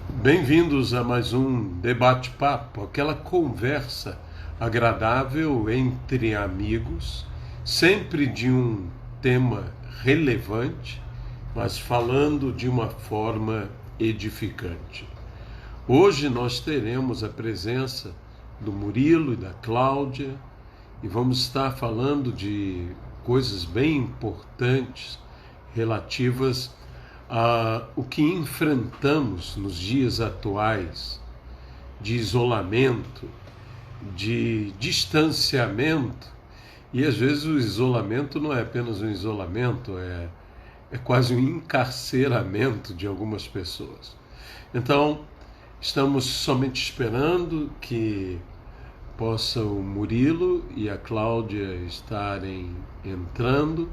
Bem-vindos a mais um debate-papo, aquela conversa agradável entre amigos, sempre de um tema relevante, mas falando de uma forma edificante. Hoje nós teremos a presença do Murilo e da Cláudia e vamos estar falando de coisas bem importantes relativas a o que enfrentamos nos dias atuais de isolamento, de distanciamento, e às vezes o isolamento não é apenas um isolamento, é quase um encarceramento de algumas pessoas. Então, estamos somente esperando que possa o Murilo e a Cláudia estarem entrando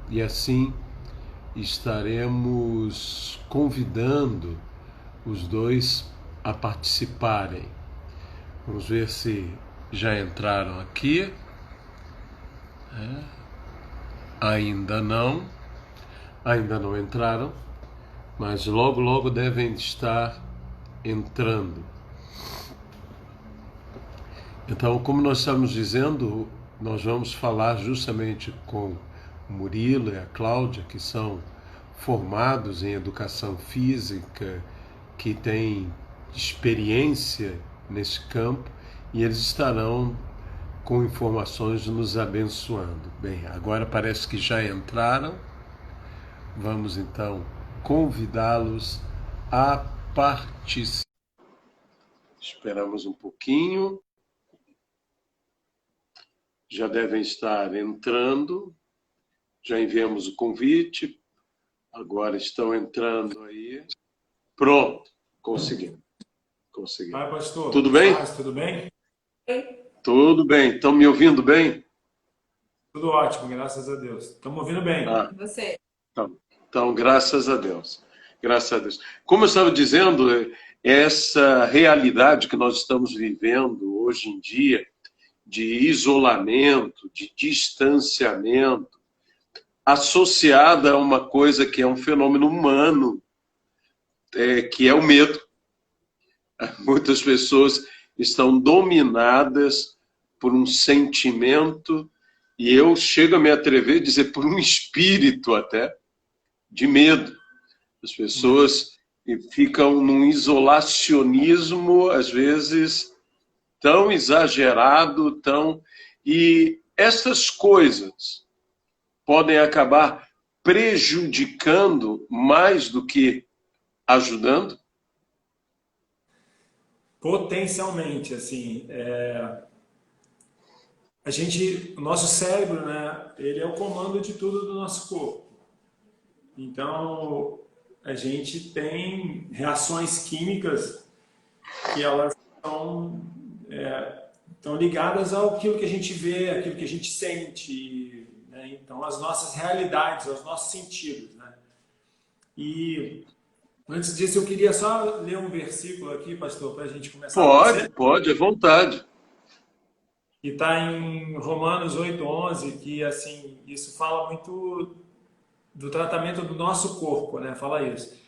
e assim estaremos convidando os dois a participarem. Vamos ver se já entraram aqui. Ainda não entraram, mas logo logo devem estar entrando. Então, como nós estamos dizendo, nós vamos falar justamente com o Murilo e a Cláudia, que são formados em educação física, que têm experiência nesse campo, e eles estarão com informações nos abençoando. Bem, agora parece que já entraram. Vamos então convidá-los a participar. Esperamos um pouquinho. Já devem estar entrando. Já enviamos o convite. Agora estão entrando aí. Pronto, conseguimos. Vai, pastor. Tudo bem? Tudo bem? Tudo bem. Estão me ouvindo bem? Tudo ótimo, graças a Deus. Estamos ouvindo bem. Você? Então, graças a Deus. Graças a Deus. Como eu estava dizendo, essa realidade que nós estamos vivendo hoje em dia, de isolamento, de distanciamento, associada a uma coisa que é um fenômeno humano, que é o medo. Muitas pessoas estão dominadas por um sentimento, e eu chego a me atrever a dizer por um espírito até, de medo. As pessoas ficam num isolacionismo, às vezes, tão exagerado, E essas coisas podem acabar prejudicando mais do que ajudando? Potencialmente, assim, o nosso cérebro, né, ele é o comando de tudo do nosso corpo. Então, a gente tem reações químicas que elas estão ligadas ao que a gente vê, aquilo que a gente sente, né? Então, as nossas realidades, aos nossos sentidos, né? E antes disso, eu queria só ler um versículo aqui, pastor, para a gente começar. Pode, à vontade. E está em Romanos 8:11, que assim, isso fala muito do tratamento do nosso corpo, né? Fala isso.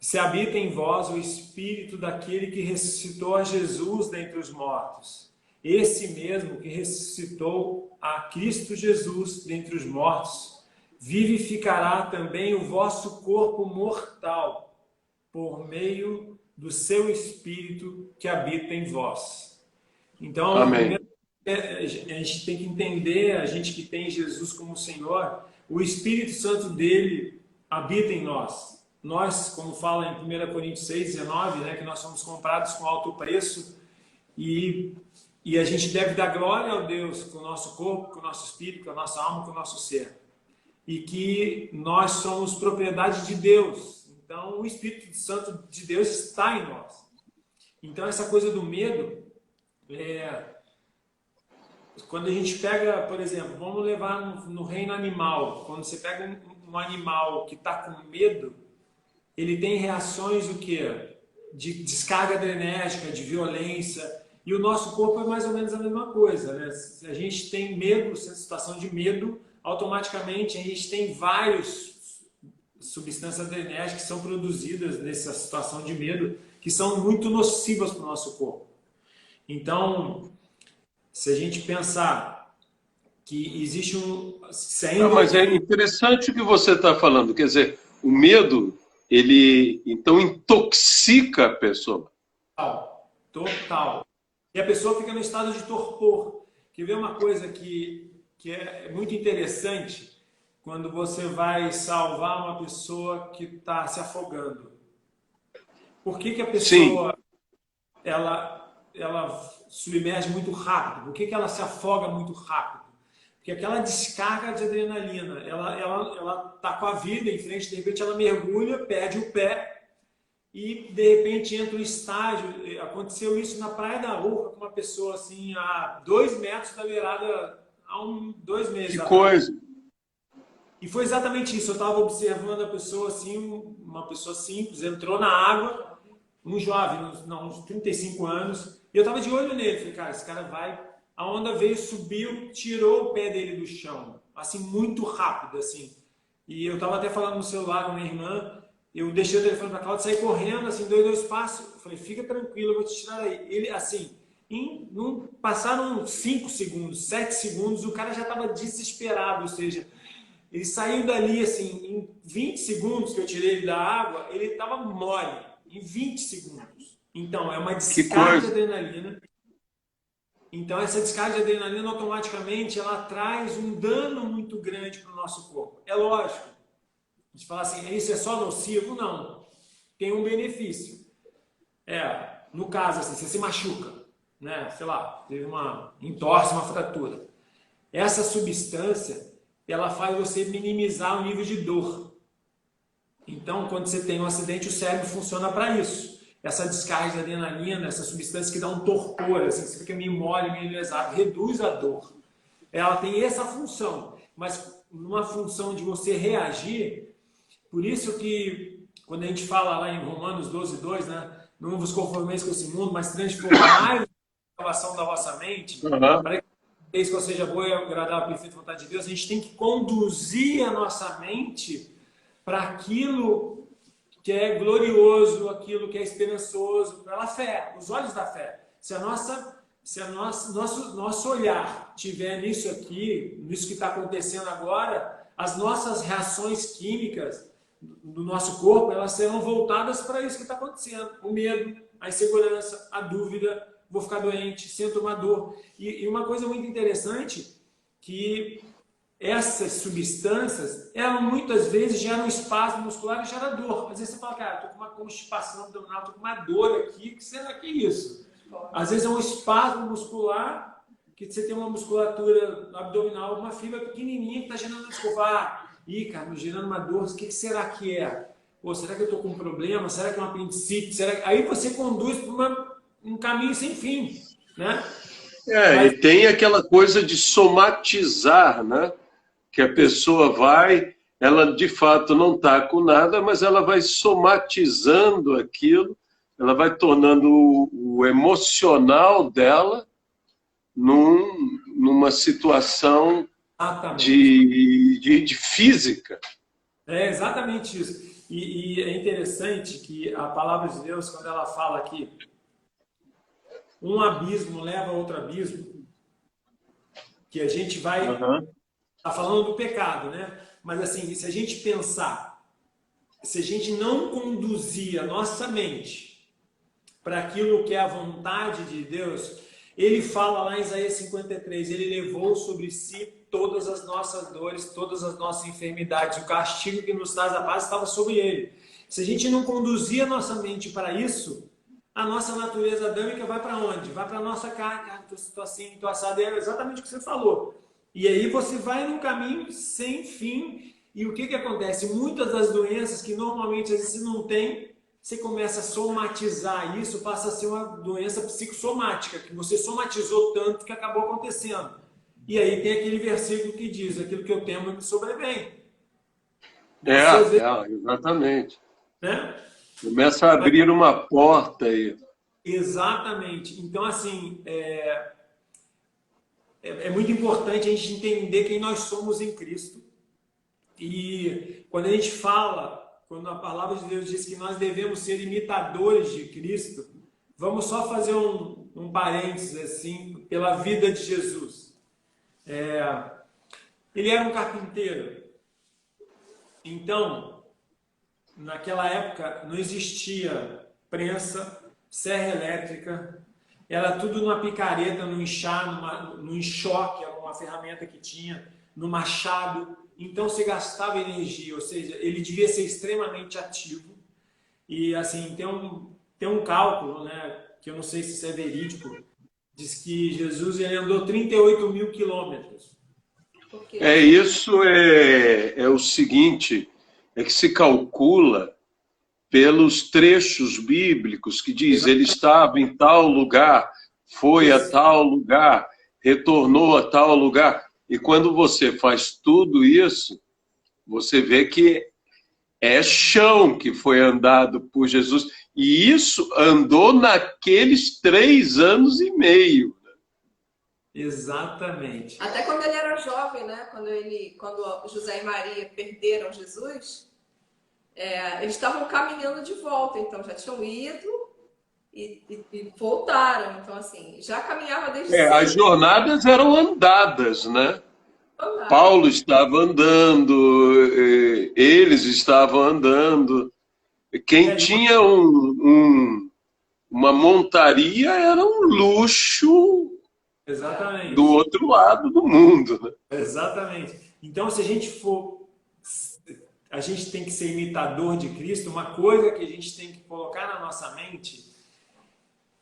Se habita em vós o Espírito daquele que ressuscitou a Jesus dentre os mortos. Esse mesmo que ressuscitou a Cristo Jesus dentre os mortos, vivificará também o vosso corpo mortal, por meio do seu Espírito que habita em vós. Então, Amém. a gente tem que entender, a gente que tem Jesus como Senhor, o Espírito Santo dele habita em nós. Nós, como fala em 1 Coríntios 6:19, né, que nós somos comprados com alto preço e a gente deve dar glória ao Deus com o nosso corpo, com o nosso espírito, com a nossa alma, com o nosso ser. E que nós somos propriedade de Deus. Então, o Espírito Santo de Deus está em nós. Então, essa coisa do medo, quando a gente pega, por exemplo, vamos levar no reino animal, quando você pega um animal que está com medo, ele tem reações o quê? De descarga adrenérgica, de violência, e o nosso corpo é mais ou menos a mesma coisa, né? Se a gente tem medo, se é situação de medo, automaticamente a gente tem vários substâncias adrenérgicas que são produzidas nessa situação de medo, que são muito nocivas para o nosso corpo. Então, se a gente pensar que existe um... Mas é interessante o que você está falando. Quer dizer, o medo, ele então intoxica a pessoa. Total. E a pessoa fica no estado de torpor. Quer ver uma coisa que é muito interessante? Quando você vai salvar uma pessoa que está se afogando. Por que a pessoa ela submerge muito rápido? Por que ela se afoga muito rápido? Porque aquela descarga de adrenalina, ela está com a vida em frente, de repente ela mergulha, perde o pé e de repente entra um estágio. Aconteceu isso na Praia da Urca com uma pessoa assim, a 2 metros da beirada, há 2 meses. Que coisa! E foi exatamente isso. Eu estava observando a pessoa assim, uma pessoa simples, entrou na água, um jovem, uns 35 anos, e eu estava de olho nele. Falei, cara, esse cara vai... A onda veio, subiu, tirou o pé dele do chão, assim, muito rápido, assim. E eu estava até falando no celular com minha irmã, eu deixei o telefone para a Cláudia, saí correndo, assim, 2 passos, eu falei, fica tranquilo, eu vou te tirar aí. Ele, assim, passaram 5 segundos, 7 segundos, o cara já estava desesperado, ou seja, ele saiu dali, assim, em 20 segundos que eu tirei ele da água, ele estava mole, em 20 segundos. Então, é uma descarga de adrenalina. Então, essa descarga de adrenalina, automaticamente, ela traz um dano muito grande para o nosso corpo. É lógico. A gente fala assim, isso é só nocivo? Não. Tem um benefício. No caso, assim, você se machuca, né? Sei lá, teve uma entorse, uma fratura. Essa substância, ela faz você minimizar o nível de dor. Então, quando você tem um acidente, o cérebro funciona para isso. Essa descarga de adrenalina, essa substância que dá um torpor, assim, você fica meio mole, meio lesado, reduz a dor. Ela tem essa função, mas numa função de você reagir. Por isso que, quando a gente fala lá em Romanos 12:2, né? Não vos conformeis com esse mundo, mas transformai a salvação da vossa mente, para que isso seja boa e agradável, perfeita vontade de Deus. A gente tem que conduzir a nossa mente para aquilo que é glorioso, aquilo que é esperançoso, pela fé, os olhos da fé. Se nosso olhar tiver nisso aqui, nisso que está acontecendo agora, as nossas reações químicas do nosso corpo, elas serão voltadas para isso que está acontecendo. O medo, a insegurança, a dúvida, vou ficar doente, sinto uma dor. E uma coisa muito interessante, que essas substâncias, elas muitas vezes geram espasmo muscular e geram dor. Às vezes você fala, cara, estou com uma constipação abdominal, estou com uma dor aqui, o que será que é isso? Às vezes é um espasmo muscular, que você tem uma musculatura abdominal, uma fibra pequenininha que está gerando desculpa. Cara, me gerando uma dor, o que será que é? Pô, será que eu estou com um problema? Será que é uma apendicite? Aí você conduz para um caminho sem fim, né? E tem aquela coisa de somatizar, né? Que a pessoa vai, ela de fato não está com nada, mas ela vai somatizando aquilo, ela vai tornando o emocional dela numa situação de física. É exatamente isso. E é interessante que a palavra de Deus, quando ela fala que um abismo leva a outro abismo, que a gente vai... Está falando do pecado, né? Mas assim, se a gente pensar, se a gente não conduzir a nossa mente para aquilo que é a vontade de Deus, ele fala lá em Isaías 53, ele levou sobre si todas as nossas dores, todas as nossas enfermidades, o castigo que nos traz a paz estava sobre ele. Se a gente não conduzir a nossa mente para isso, a nossa natureza adâmica vai para onde? Vai para a nossa carne, estou assim, estou assado, é exatamente o que você falou. E aí você vai num caminho sem fim. E o que acontece? Muitas das doenças que normalmente às vezes você não tem, você começa a somatizar isso, passa a ser uma doença psicossomática, que você somatizou tanto que acabou acontecendo. E aí tem aquele versículo que diz, aquilo que eu temo me sobrevém. Exatamente. Né? Começa a abrir uma porta aí. Exatamente. Então, assim, é muito importante a gente entender quem nós somos em Cristo. E quando a gente fala quando a palavra de Deus diz que nós devemos ser imitadores de Cristo, vamos só fazer um parênteses assim, pela vida de Jesus. Ele era um carpinteiro. Então, naquela época não existia prensa, serra elétrica, era tudo numa picareta, no enxar, no enxoque, era uma ferramenta que tinha, no machado. Então se gastava energia, ou seja, ele devia ser extremamente ativo. E assim, tem um cálculo, né, que eu não sei se isso é verídico, diz que Jesus ele andou 38 mil quilômetros. Isso é o seguinte, é que se calcula pelos trechos bíblicos que diz, ele estava em tal lugar, foi a tal lugar, retornou a tal lugar. E quando você faz tudo isso, você vê que é chão que foi andado por Jesus. E isso andou naqueles 3 anos e meio. Exatamente. Até quando ele era jovem, né? Quando José e Maria perderam Jesus, eles estavam caminhando de volta, então já tinham ido e voltaram. Então, assim, já caminhava desde cedo. As jornadas eram andadas, né? Paulo estava andando, eles estavam andando. Quem tinha uma montaria era um luxo. Exatamente. Do outro lado do mundo, né? Exatamente. Então, se a gente a gente tem que ser imitador de Cristo. Uma coisa que a gente tem que colocar na nossa mente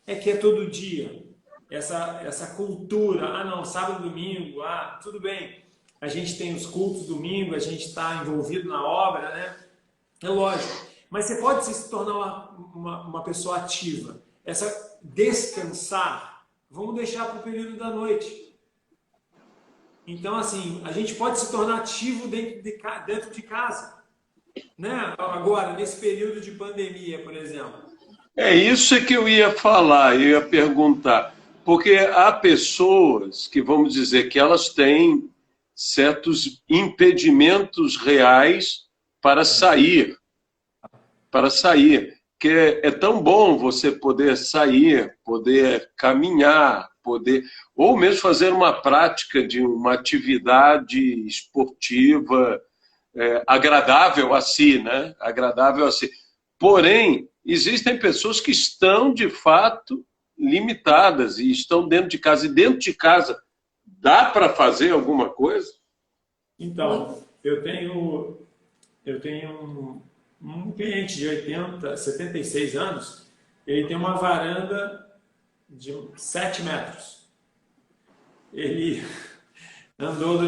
é que é todo dia. Essa cultura, não, sábado, domingo, tudo bem. A gente tem os cultos domingo, a gente está envolvido na obra, né? É lógico. Mas você pode se tornar uma pessoa ativa. Descansar, vamos deixar para o período da noite. Então, assim, a gente pode se tornar ativo dentro de casa. Né? Agora, nesse período de pandemia, por exemplo. Isso que eu ia falar, eu ia perguntar. Porque há pessoas que, vamos dizer, que elas têm certos impedimentos reais para sair. Que é tão bom você poder sair, poder caminhar, ou mesmo fazer uma prática de uma atividade esportiva agradável a si, né? Agradável a si. Porém, existem pessoas que estão, de fato, limitadas e estão dentro de casa. E dentro de casa, dá para fazer alguma coisa? Então, eu tenho um cliente de 76 anos, ele tem uma varanda de 7 metros. Ele andou,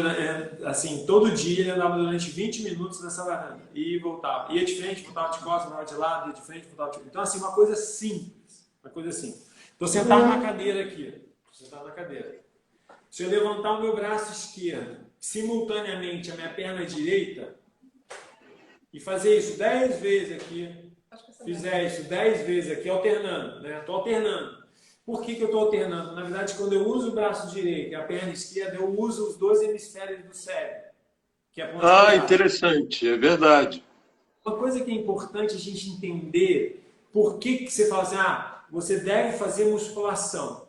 assim, todo dia ele andava durante 20 minutos nessa varanda e voltava. Ia de frente, voltava de costas, voltava de lado, ia de frente, voltava de... Então, assim, uma coisa simples. Estou sentado na cadeira aqui. Se eu levantar o meu braço esquerdo, simultaneamente a minha perna direita, e fazer isso 10 vezes aqui, fizer isso 10 vezes aqui, alternando, né? Estou alternando. Por que eu estou alternando? Na verdade, quando eu uso o braço direito e a perna esquerda, eu uso os 2 hemisférios do cérebro. Que é interessante, é verdade. Uma coisa que é importante a gente entender, por que você fala assim, você deve fazer musculação.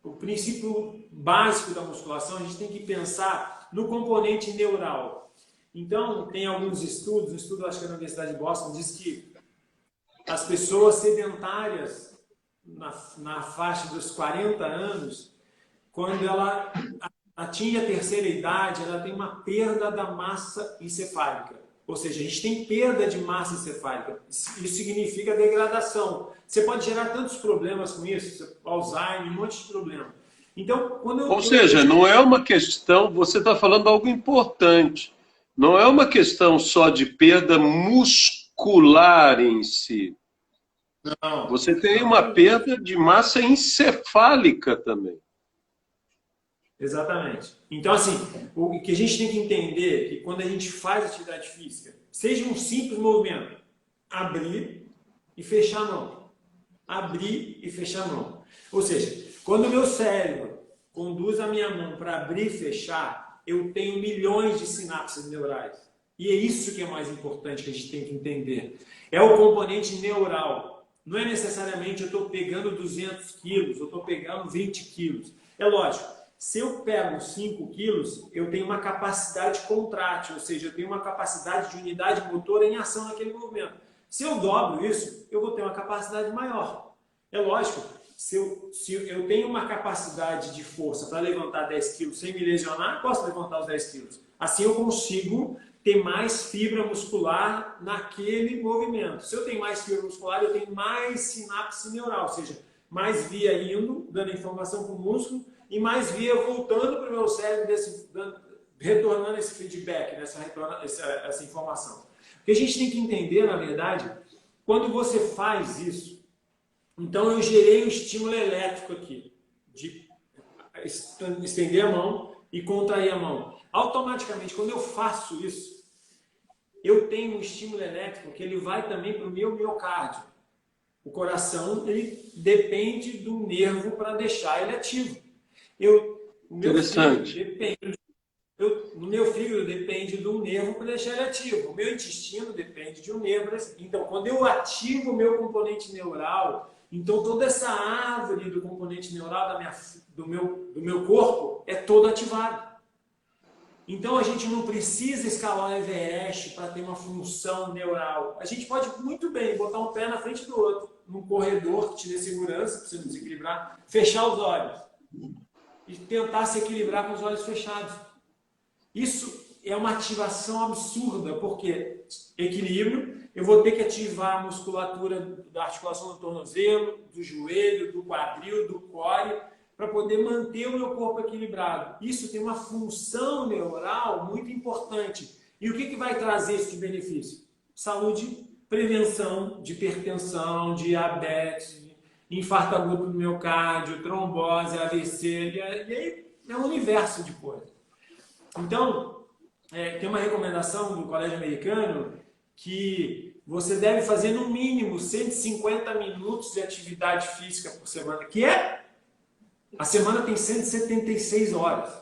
O princípio básico da musculação, a gente tem que pensar no componente neural. Então, tem alguns estudos, um estudo acho que é da Universidade de Boston, diz que as pessoas sedentárias na faixa dos 40 anos, quando ela atinge a terceira idade, ela tem uma perda da massa encefálica. Ou seja, a gente tem perda de massa encefálica. Isso significa degradação. Você pode gerar tantos problemas com isso, Alzheimer, um monte de problema. Então, Ou seja, não é uma questão, você está falando algo importante. Não é uma questão só de perda muscular em si. Não. Você tem uma perda de massa encefálica também. Exatamente. Então, assim, o que a gente tem que entender é que quando a gente faz atividade física, seja um simples movimento, abrir e fechar a mão. Abrir e fechar a mão. Ou seja, quando o meu cérebro conduz a minha mão para abrir e fechar, eu tenho milhões de sinapses neurais. E é isso que é mais importante que a gente tem que entender. É o componente neural. Não é necessariamente eu estou pegando 200 quilos, eu estou pegando 20 quilos. É lógico, se eu pego 5 quilos, eu tenho uma capacidade contrátil, ou seja, eu tenho uma capacidade de unidade motora em ação naquele movimento. Se eu dobro isso, eu vou ter uma capacidade maior. É lógico, se eu tenho uma capacidade de força para levantar 10 quilos sem me lesionar, eu posso levantar os 10 quilos. Assim eu consigo ter mais fibra muscular naquele movimento. Se eu tenho mais fibra muscular, eu tenho mais sinapse neural, ou seja, mais via indo, dando informação para o músculo, e mais via voltando para o meu cérebro, retornando esse feedback, essa informação. O que a gente tem que entender, na verdade, quando você faz isso, então eu gerei um estímulo elétrico aqui, de estender a mão e contrair a mão. Automaticamente, quando eu faço isso, eu tenho um estímulo elétrico que ele vai também para o meu miocárdio. O coração, ele depende do nervo para deixar ele ativo. Interessante. No meu fígado depende de um nervo para deixar ele ativo. O meu intestino depende de um nervo. Então, quando eu ativo o meu componente neural, então toda essa árvore do componente neural do meu corpo é toda ativada. Então, a gente não precisa escalar o Everest para ter uma função neural. A gente pode muito bem botar um pé na frente do outro, num corredor que te dê segurança, para você não desequilibrar, fechar os olhos e tentar se equilibrar com os olhos fechados. Isso é uma ativação absurda, porque equilíbrio, eu vou ter que ativar a musculatura da articulação do tornozelo, do joelho, do quadril, do core, para poder manter o meu corpo equilibrado. Isso tem uma função neural muito importante. E o que vai trazer isso de benefício? Saúde, prevenção de hipertensão, diabetes, infarto agudo do miocárdio, trombose, AVC, e aí é um universo de coisas. Então, tem uma recomendação do Colégio Americano que você deve fazer no mínimo 150 minutos de atividade física por semana, que a semana tem 176 horas.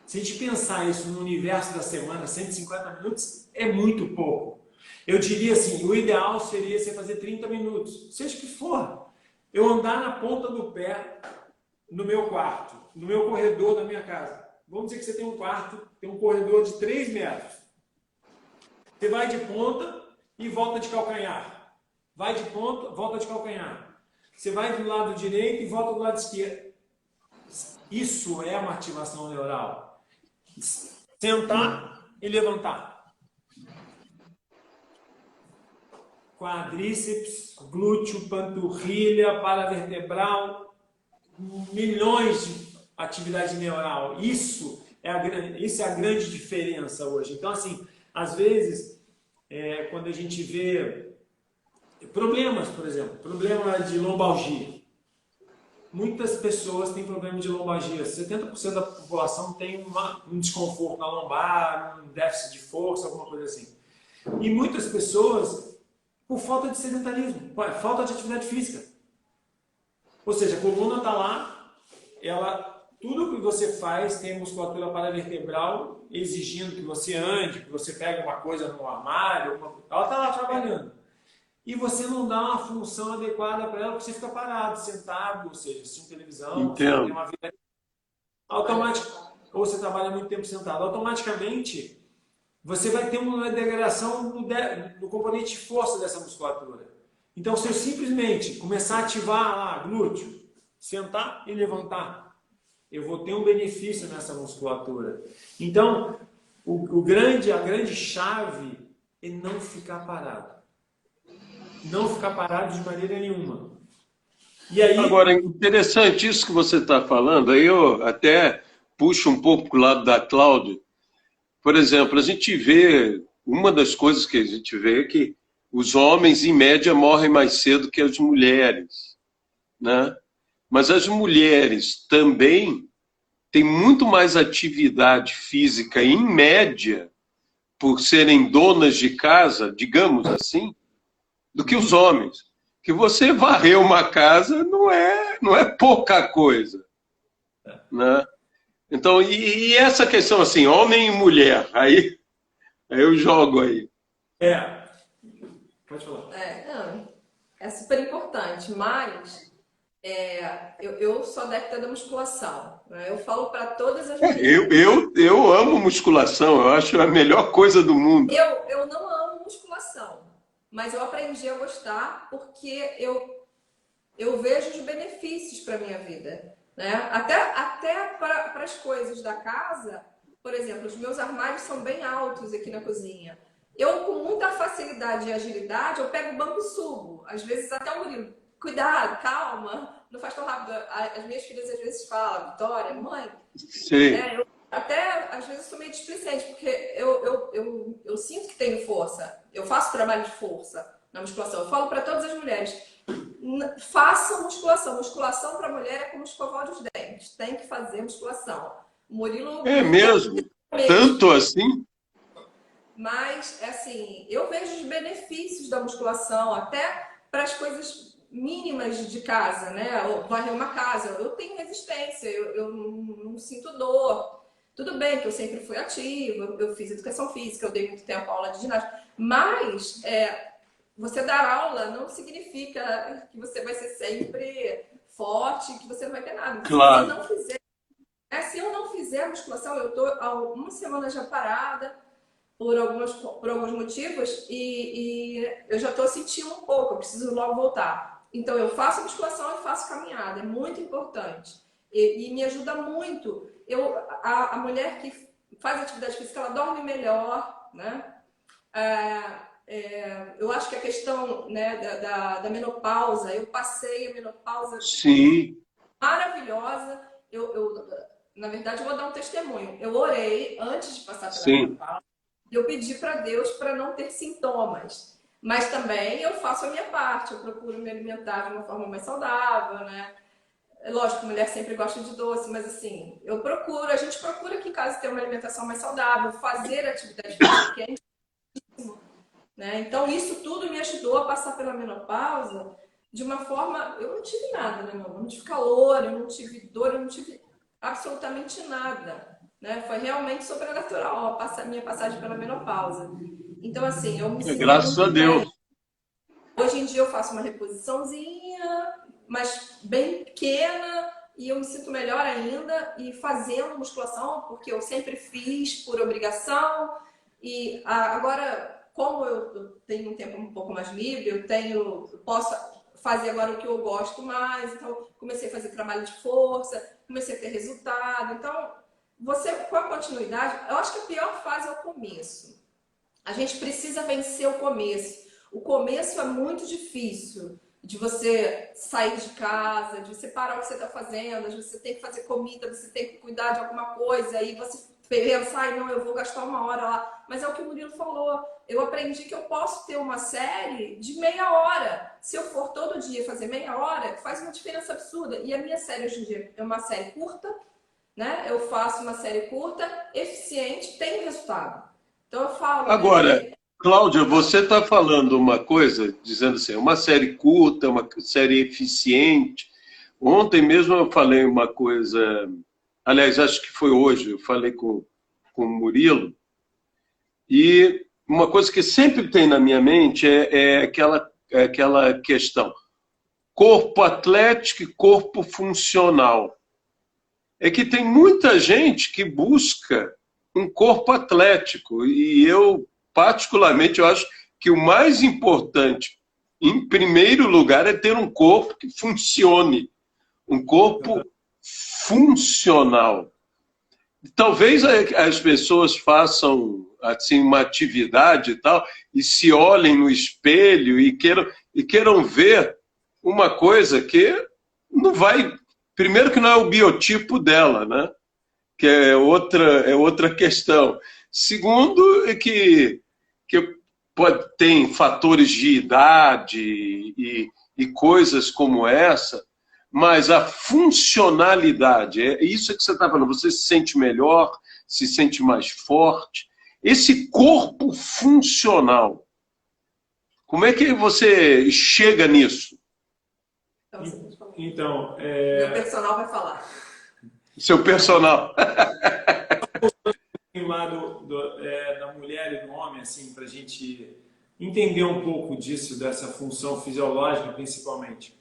Se a gente pensar isso no universo da semana, 150 minutos é muito pouco. Eu diria assim, o ideal seria você fazer 30 minutos, seja o que for. Eu andar na ponta do pé no meu quarto, no meu corredor da minha casa. Vamos dizer que você tem um quarto, tem um corredor de 3 metros. Você vai de ponta e volta de calcanhar. Vai de ponta, volta de calcanhar. Você vai do lado direito e volta do lado esquerdo. Isso é uma ativação neural. Sentar e levantar. Quadríceps, glúteo, panturrilha, paravertebral, milhões de atividade neural. Isso é a grande diferença hoje. Então, assim, às vezes, quando a gente vê problemas, por exemplo, problema de lombalgia. Muitas pessoas têm problema de lombalgia. 70% da população tem um desconforto na lombar, um déficit de força, alguma coisa assim. E muitas pessoas, por falta de sedentarismo, falta de atividade física. Ou seja, a coluna está lá, tudo que você faz tem musculatura paravertebral exigindo que você ande, que você pegue uma coisa no armário, ela está lá trabalhando. E você não dá uma função adequada para ela, porque você fica parado, sentado, ou seja, assistindo televisão, você tem uma vida automática, ou você trabalha muito tempo sentado. Automaticamente, você vai ter uma degradação no componente de força dessa musculatura. Então, se eu simplesmente começar a ativar lá, glúteo, sentar e levantar, eu vou ter um benefício nessa musculatura. Então, a grande chave é não ficar parado. Não ficar parado de maneira nenhuma. E aí... Agora, interessante isso que você está falando, aí eu até puxo um pouco para o lado da Cláudia. Por exemplo, a gente vê, uma das coisas que a gente vê é que os homens, em média, morrem mais cedo que as mulheres, né? Mas as mulheres também têm muito mais atividade física, em média, por serem donas de casa, digamos assim, do que os homens. Que você varrer uma casa não é pouca coisa, né? Então, e essa questão assim, homem e mulher, aí Aí eu jogo aí. É, pode falar. Não, é super importante, mas eu sou adepta da musculação, né? Eu falo para todas as mulheres. Eu amo musculação, eu acho a melhor coisa do mundo. Eu não amo musculação, mas eu aprendi a gostar porque eu vejo os benefícios para a minha vida, né? Até para as coisas da casa, por exemplo, os meus armários são bem altos aqui na cozinha. Eu, com muita facilidade e agilidade, eu pego o banco e subo. Às vezes até o Murilo, cuidado, calma, não faz tão rápido. As minhas filhas às vezes falam, Vitória, mãe, Sim. eu até às vezes sou meio displicente, porque eu sinto que tenho força. Eu faço trabalho de força na musculação. Eu falo para todas as mulheres, façam musculação. Musculação para mulher é como escovar os dentes. Tem que fazer musculação. O Murilo É não quer mesmo? mesmo. Tanto assim? Mas, assim, eu vejo os benefícios da musculação, até para as coisas mínimas de casa, né? Ou varrer uma casa. Eu tenho resistência, eu não sinto dor. Tudo bem que eu sempre fui ativa, eu fiz educação física, eu dei muito tempo aula de ginástica, mas você dar aula não significa que você vai ser sempre forte, que você não vai ter nada. Claro. Se eu não fizer a musculação, eu estou há uma semana já parada por alguns motivos e eu já estou sentindo um pouco, eu preciso logo voltar. Então eu faço musculação e faço caminhada, é muito importante. E me ajuda muito. A mulher que faz atividade física, ela dorme melhor, né? Eu acho que a questão, né, da menopausa, eu passei a menopausa Sim, maravilhosa. Na verdade, eu vou dar um testemunho. Eu orei antes de passar pela sim. menopausa. Eu pedi para Deus para não ter sintomas. Mas também eu faço a minha parte. Eu procuro me alimentar de uma forma mais saudável, né? É lógico, mulher sempre gosta de doce, mas assim, a gente procura aqui em casa ter uma alimentação mais saudável, fazer atividade física, que é importantíssimo, né? Então, isso tudo me ajudou a passar pela menopausa de uma forma. Eu não tive nada, né, meu amor? Eu não tive calor, eu não tive dor, eu não tive absolutamente nada, né? Foi realmente sobrenatural a minha passagem pela menopausa. Então, assim, eu me sinto Graças a muito bem. Deus. Hoje em dia eu faço uma reposiçãozinha, mas bem pequena, e eu me sinto melhor ainda e fazendo musculação, porque eu sempre fiz por obrigação. E agora, como eu tenho um tempo um pouco mais livre, eu posso fazer agora o que eu gosto mais. Então, comecei a fazer trabalho de força, comecei a ter resultado. Então, você, com a continuidade, eu acho que a pior fase é o começo. A gente precisa vencer o começo. O começo é muito difícil de você sair de casa, de você parar o que você está fazendo, de você ter que fazer comida, você tem que cuidar de alguma coisa, aí você pensar, não, eu vou gastar uma hora lá. Mas é o que o Murilo falou. Eu aprendi que eu posso ter uma série de meia hora. Se eu for todo dia fazer meia hora, faz uma diferença absurda. E a minha série hoje em dia é uma série curta, né? Eu faço uma série curta, eficiente, tem resultado. Então eu falo, Agora, né? Cláudia, você está falando uma coisa, dizendo assim, uma série curta, uma série eficiente. Ontem mesmo eu falei uma coisa, aliás, acho que foi hoje, eu falei com o Murilo, e uma coisa que sempre tem na minha mente é aquela questão, corpo atlético e corpo funcional. É que tem muita gente que busca um corpo atlético, e eu, particularmente, eu acho que o mais importante, em primeiro lugar, é ter um corpo que funcione, um corpo funcional. Talvez as pessoas façam assim uma atividade e tal e se olhem no espelho e queiram ver uma coisa que não vai, primeiro que não é o biotipo dela, né? Que é outra questão. Segundo, que tem fatores de idade e coisas como essa, mas a funcionalidade, é isso que você está falando, você se sente melhor, se sente mais forte. Esse corpo funcional, como é que você chega nisso? Então, Meu personal vai falar. Seu personal. lado da mulher e do homem, assim, para a gente entender um pouco disso, dessa função fisiológica, principalmente.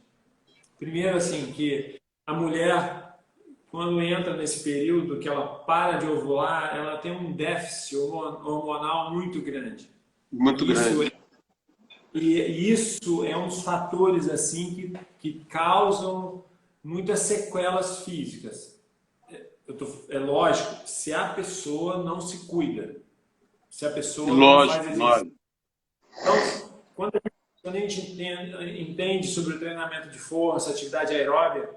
Primeiro, assim, que a mulher, quando entra nesse período que ela para de ovular, ela tem um déficit hormonal muito grande. Muito grande. E isso é um dos fatores assim que causam muitas sequelas físicas. É lógico, se a pessoa não se cuida, se a pessoa não faz exercício. Lógico. Então, quando a gente entende sobre o treinamento de força, atividade aeróbica,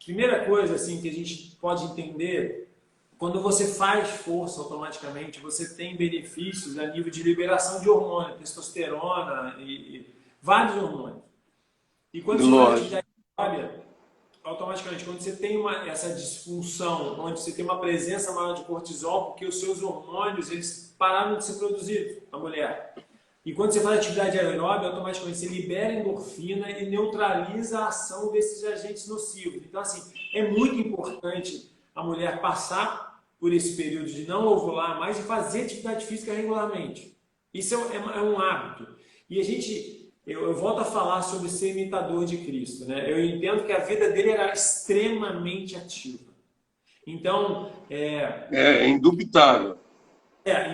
primeira coisa assim que a gente pode entender, quando você faz força automaticamente, você tem benefícios a nível de liberação de hormônio, testosterona e vários hormônios. E quando você faz atividade aeróbica, automaticamente, quando você tem essa disfunção, onde você tem uma presença maior de cortisol, porque os seus hormônios eles pararam de ser produzidos na mulher. E quando você faz atividade aeróbica, automaticamente você libera endorfina e neutraliza a ação desses agentes nocivos. Então, assim, é muito importante a mulher passar por esse período de não ovular mais e fazer atividade física regularmente. Isso é um hábito. E eu volto a falar sobre ser imitador de Cristo, né? Eu entendo que a vida dele era extremamente ativa. Então, é indubitável.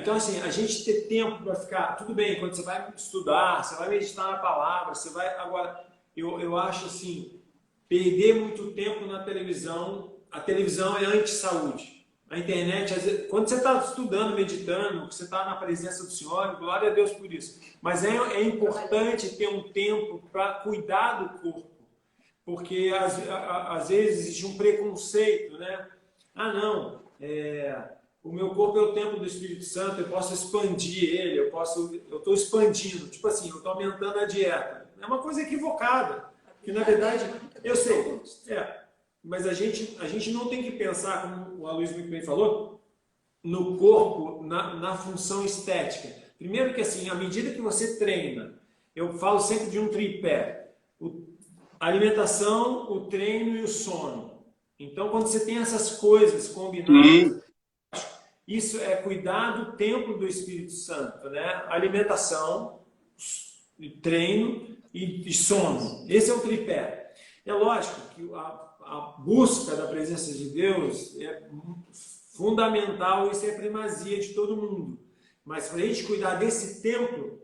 Então, assim, a gente ter tempo para ficar... Tudo bem, quando você vai estudar, você vai meditar na palavra, você vai... Agora, eu acho, assim, perder muito tempo na televisão... A televisão é anti-saúde. A internet, às vezes, quando você está estudando, meditando, você está na presença do Senhor, glória a Deus por isso. Mas é importante ter um tempo para cuidar do corpo. Porque, às vezes, existe um preconceito, né? Ah, não, o meu corpo é o templo do Espírito Santo, eu posso expandir ele, eu estou expandindo, tipo assim, eu estou aumentando a dieta. É uma coisa equivocada, que na verdade, eu sei, mas a gente não tem que pensar, como o Aloysio muito bem falou, no corpo, na função estética. Primeiro que assim, à medida que você treina, eu falo sempre de um tripé, a alimentação, o treino e o sono. Então, quando você tem essas coisas combinadas, isso é cuidar do templo do Espírito Santo, né? Alimentação, treino e sono. Esse é o tripé. É lógico que a busca da presença de Deus é fundamental, isso é primazia de todo mundo. Mas para a gente cuidar desse templo,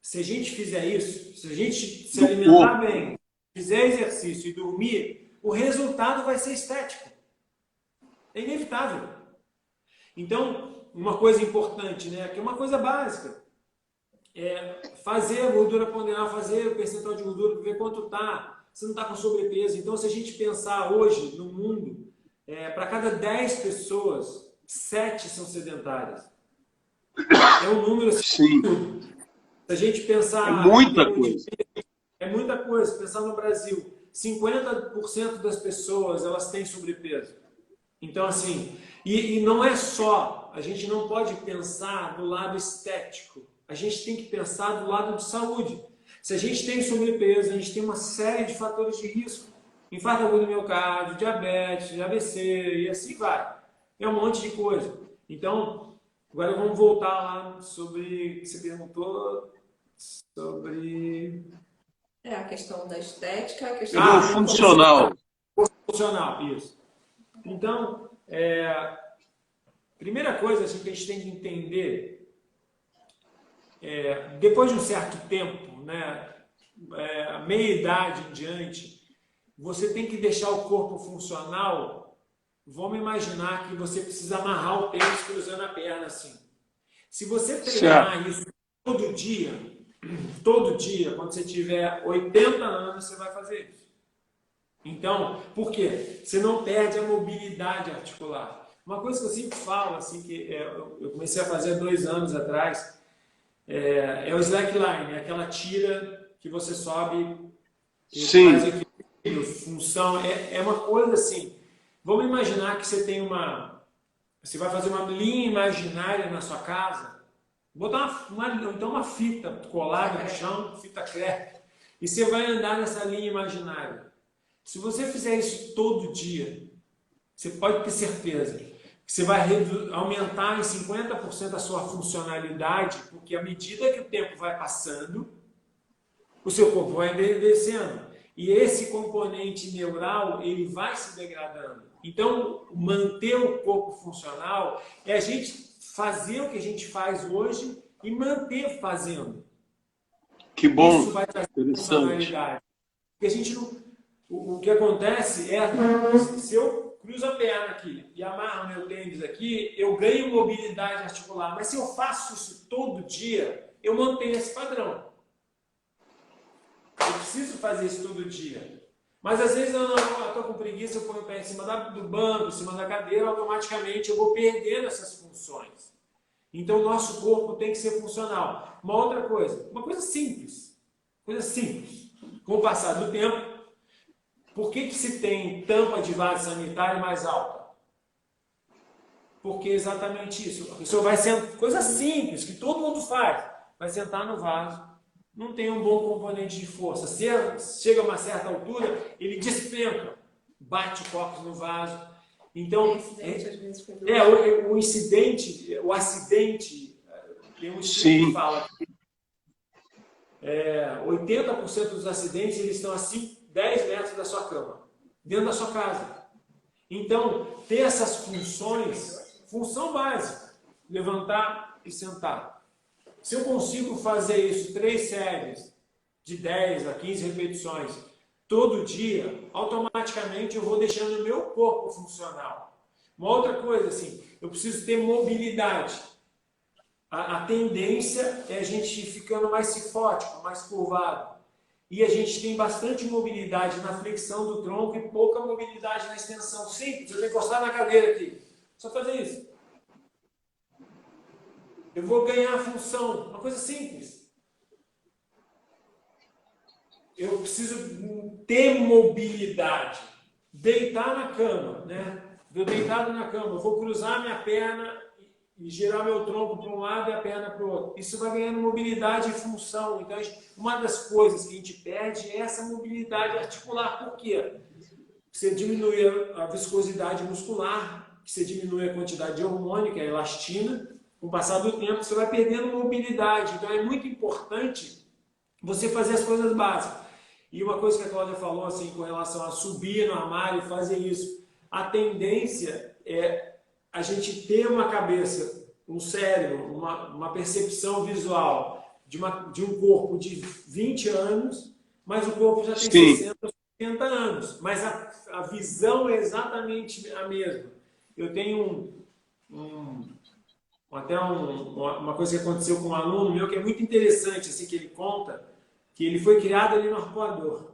se a gente fizer isso, se a gente se alimentar bem, fizer exercício e dormir, o resultado vai ser estético. É inevitável. Então, uma coisa importante, né, que é uma coisa básica, é fazer a gordura ponderal, fazer o percentual de gordura, ver quanto está. Você não está com sobrepeso. Então, se a gente pensar hoje no mundo, para cada 10 pessoas, 7 são sedentárias. É um número assim. Se a gente pensar... É muita coisa. É muita coisa. Pensar no Brasil, 50% das pessoas elas têm sobrepeso. Então, assim, e não é só, a gente não pode pensar do lado estético. A gente tem que pensar do lado de saúde. Se a gente tem sobrepeso, a gente tem uma série de fatores de risco. Infarto agudo do miocárdio, diabetes, AVC e assim vai. É um monte de coisa. Então, agora vamos voltar lá sobre... Você perguntou sobre... a questão da estética, a questão funcional. Funcional, isso. Então, primeira coisa assim, que a gente tem que entender... depois de um certo tempo, né, meia-idade em diante, você tem que deixar o corpo funcional. Vamos imaginar que você precisa amarrar o tênis cruzando a perna assim. Se você treinar isso todo dia, quando você tiver 80 anos, você vai fazer isso. Então, por quê? Você não perde a mobilidade articular. Uma coisa que eu sempre falo, assim, que eu comecei a fazer há 2 anos atrás, é o slackline, é aquela tira que você sobe e faz equilíbrio, função. É uma coisa assim. Vamos imaginar que você tem você vai fazer uma linha imaginária na sua casa, botar uma fita colada no chão, fita crepe, e você vai andar nessa linha imaginária. Se você fizer isso todo dia, você pode ter certeza Você vai aumentar em 50% a sua funcionalidade, porque à medida que o tempo vai passando, o seu corpo vai envelhecendo. E esse componente neural, ele vai se degradando. Então, manter o corpo funcional é a gente fazer o que a gente faz hoje e manter fazendo. Que bom, Isso vai trazer interessante. funcionalidade. Porque a gente não... O que acontece é, se eu cruzo a perna aqui e amarro meu tênis aqui, eu ganho mobilidade articular. Mas se eu faço isso todo dia, eu mantenho esse padrão. Eu preciso fazer isso todo dia. Mas às vezes eu estou com preguiça, eu ponho o pé em cima do banco, em cima da cadeira, automaticamente eu vou perdendo essas funções. Então o nosso corpo tem que ser funcional. Uma outra coisa, uma coisa simples. Com o passar do tempo, por que se tem tampa de vaso sanitário mais alta? Porque é exatamente isso. A pessoa vai sentar, coisa simples, que todo mundo faz, vai sentar no vaso, não tem um bom componente de força. Chega a uma certa altura, ele despenca, bate o copo no vaso. Então, o acidente, tem um estudo que fala que 80% dos acidentes eles estão assim 10 metros da sua cama, dentro da sua casa. Então, ter essas funções, função básica, levantar e sentar. Se eu consigo fazer isso 3 séries de 10 a 15 repetições todo dia, automaticamente eu vou deixando o meu corpo funcional. Uma outra coisa, assim, eu preciso ter mobilidade. A tendência é a gente ficando mais cifótico, mais curvado. E a gente tem bastante mobilidade na flexão do tronco e pouca mobilidade na extensão. Simples, eu vou encostar na cadeira aqui. Só fazer isso. Eu vou ganhar função. Uma coisa simples. Eu preciso ter mobilidade. Deitar na cama, né? Eu deitado na cama, eu vou cruzar minha perna e girar meu tronco para um lado e a perna para o outro. Isso vai ganhando mobilidade e função. Então, uma das coisas que a gente perde é essa mobilidade articular. Por quê? Você diminui a viscosidade muscular, você diminui a quantidade de hormônio, que é a elastina. Com o passar do tempo, você vai perdendo mobilidade. Então, é muito importante você fazer as coisas básicas. E uma coisa que a Cláudia falou, assim, com relação a subir no armário e fazer isso. A tendência é a gente ter uma cabeça, um cérebro, uma percepção visual de um corpo de 20 anos, mas o corpo já tem 60, 70 anos. Mas a visão é exatamente a mesma. Eu tenho uma coisa que aconteceu com um aluno meu que é muito interessante, assim, que ele conta, que ele foi criado ali no arpoador.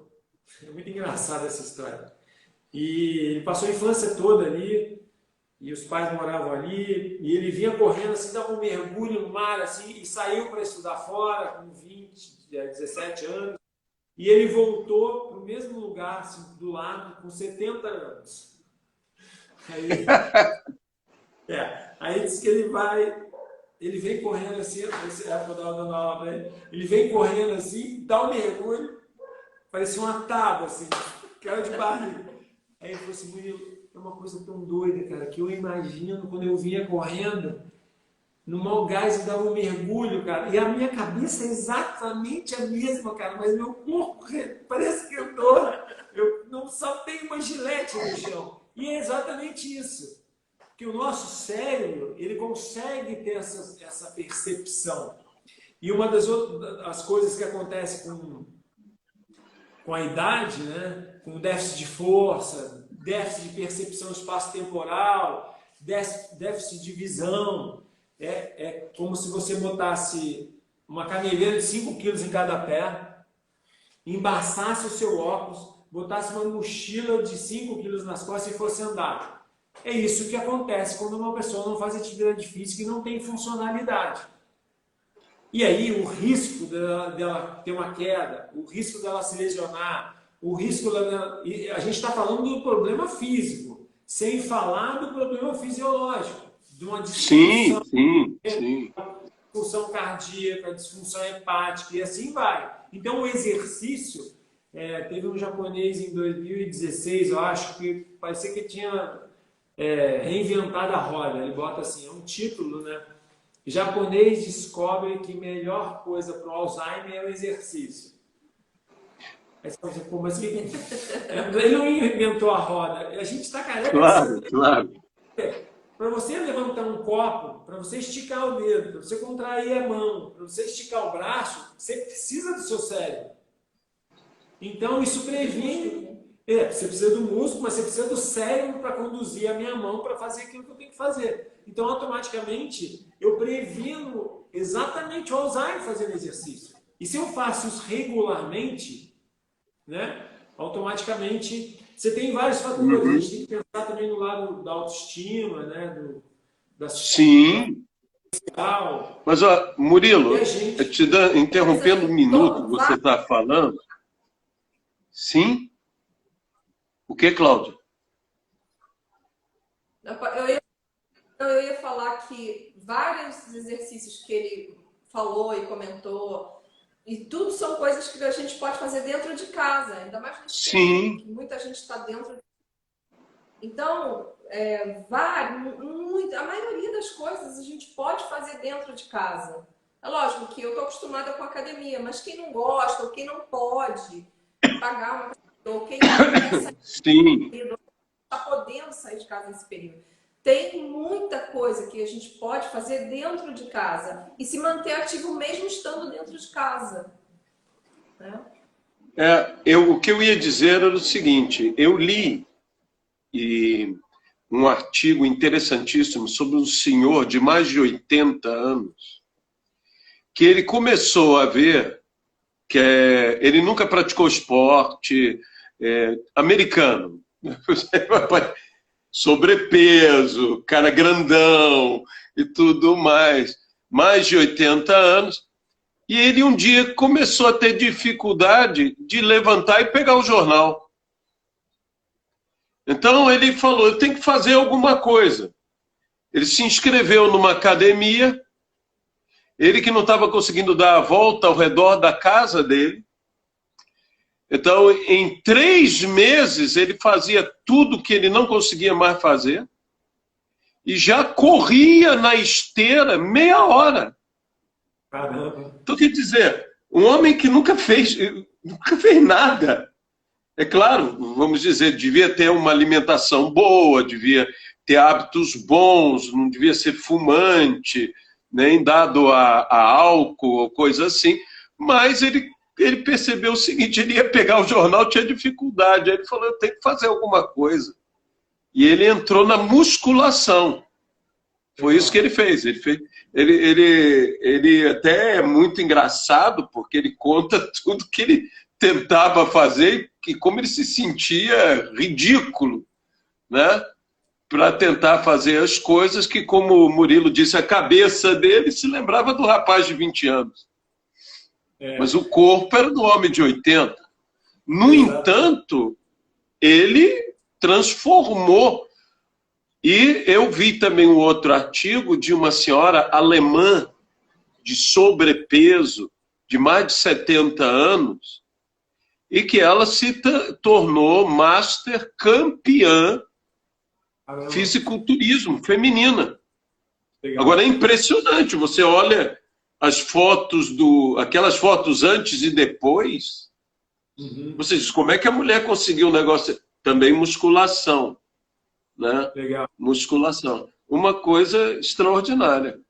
É muito engraçada essa história. E ele passou a infância toda ali, e os pais moravam ali, e ele vinha correndo, assim, dava um mergulho no mar, assim, e saiu para estudar fora, com 20, 17 anos, e ele voltou para o mesmo lugar, assim, do lado, com 70 anos. Aí disse que ele vem correndo assim, essa época eu estava dando aula para ele vem correndo assim, dá um mergulho, parecia uma tábua, assim, cara de barriga. Aí ele falou assim, Murilo, é uma coisa tão doida, cara, que eu imagino quando eu vinha correndo, no mau gás eu dava um mergulho, cara, e a minha cabeça é exatamente a mesma, cara, mas meu corpo parece que eu não saltei uma gilete no chão. E é exatamente isso. Que o nosso cérebro, ele consegue ter essa percepção. E uma das coisas que acontece com a idade, né? Com déficit de força, déficit de percepção espaço-temporal, déficit de visão, é como se você botasse uma caneleira de 5 quilos em cada pé, embaçasse o seu óculos, botasse uma mochila de 5 quilos nas costas e fosse andar. É isso que acontece quando uma pessoa não faz atividade física e não tem funcionalidade. E aí o risco dela ter uma queda, o risco dela se lesionar, o risco dela... A gente está falando do problema físico, sem falar do problema fisiológico, de uma disfunção, disfunção cardíaca, disfunção hepática e assim vai. Então o exercício, teve um japonês em 2016, eu acho, que parecia que tinha reinventada a roda. Ele bota assim, é um título, né? Japonês descobre que melhor coisa para o Alzheimer é o exercício. Aí você fala assim, pô, mas ele não inventou a roda. A gente está careca de Claro, saber. claro. Para você levantar um copo, para você esticar o dedo, para você contrair a mão, para você esticar o braço, você precisa do seu cérebro. Então, isso previne. Você precisa do músculo, mas você precisa do cérebro para conduzir a minha mão para fazer aquilo que eu tenho que fazer. Então, automaticamente, eu previno exatamente o Alzheimer fazendo exercício. E se eu faço isso regularmente, né, automaticamente, você tem vários fatores. A gente tem que pensar também no lado da autoestima, né, da Sim. social. Mas, ó, Murilo, E a gente... interrompendo um minuto, você está falando. Sim? O que, Cláudio? Eu ia falar que vários exercícios que ele falou e comentou, e tudo são coisas que a gente pode fazer dentro de casa, ainda mais nesse tempo que muita gente está dentro. Então, a maioria das coisas a gente pode fazer dentro de casa. É lógico que eu estou acostumada com academia, mas quem não gosta, ou quem não pode pagar uma pessoa, ou quem não quer sair, não está podendo sair de casa nesse período. Tem muita coisa que a gente pode fazer dentro de casa e se manter ativo mesmo estando dentro de casa. Né? O que eu ia dizer era o seguinte, eu li um artigo interessantíssimo sobre um senhor de mais de 80 anos, que ele começou a ver que ele nunca praticou esporte americano, sobrepeso, cara grandão e tudo mais de 80 anos, e ele um dia começou a ter dificuldade de levantar e pegar o jornal. Então ele falou, eu tenho que fazer alguma coisa. Ele se inscreveu numa academia, ele que não estava conseguindo dar a volta ao redor da casa dele. Então, em 3 meses, ele fazia tudo que ele não conseguia mais fazer e já corria na esteira meia hora. Caramba. Então, quer dizer, um homem que nunca fez nada. É claro, vamos dizer, devia ter uma alimentação boa, devia ter hábitos bons, não devia ser fumante, nem dado a álcool ou coisa assim, mas ele percebeu o seguinte, ele ia pegar o jornal, tinha dificuldade, aí ele falou, eu tenho que fazer alguma coisa. E ele entrou na musculação. Foi isso que ele fez. Ele até é muito engraçado, porque ele conta tudo que ele tentava fazer e como ele se sentia ridículo, né? Para tentar fazer as coisas que, como o Murilo disse, a cabeça dele se lembrava do rapaz de 20 anos. Mas o corpo era do homem de 80. No entanto, ele transformou. E eu vi também um outro artigo de uma senhora alemã de sobrepeso, de mais de 70 anos, e que ela se tornou master campeã fisiculturismo feminina. Legal. Agora é impressionante, você olha as fotos aquelas fotos antes e depois, você diz, como é que a mulher conseguiu um negócio? Também musculação, né? Legal. Musculação. Uma coisa extraordinária.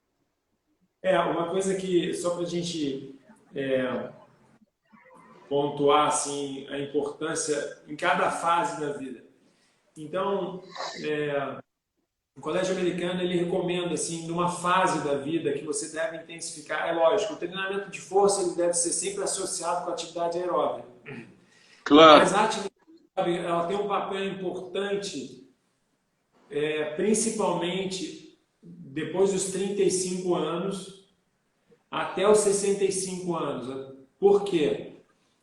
Uma coisa que, só para a gente pontuar assim, a importância em cada fase da vida. Então, o colégio americano ele recomenda assim, numa fase da vida que você deve intensificar. É lógico, o treinamento de força ele deve ser sempre associado com a atividade aeróbica. Claro. Mas a atividade aeróbica ela tem um papel importante, principalmente depois dos 35 anos até os 65 anos. Por quê?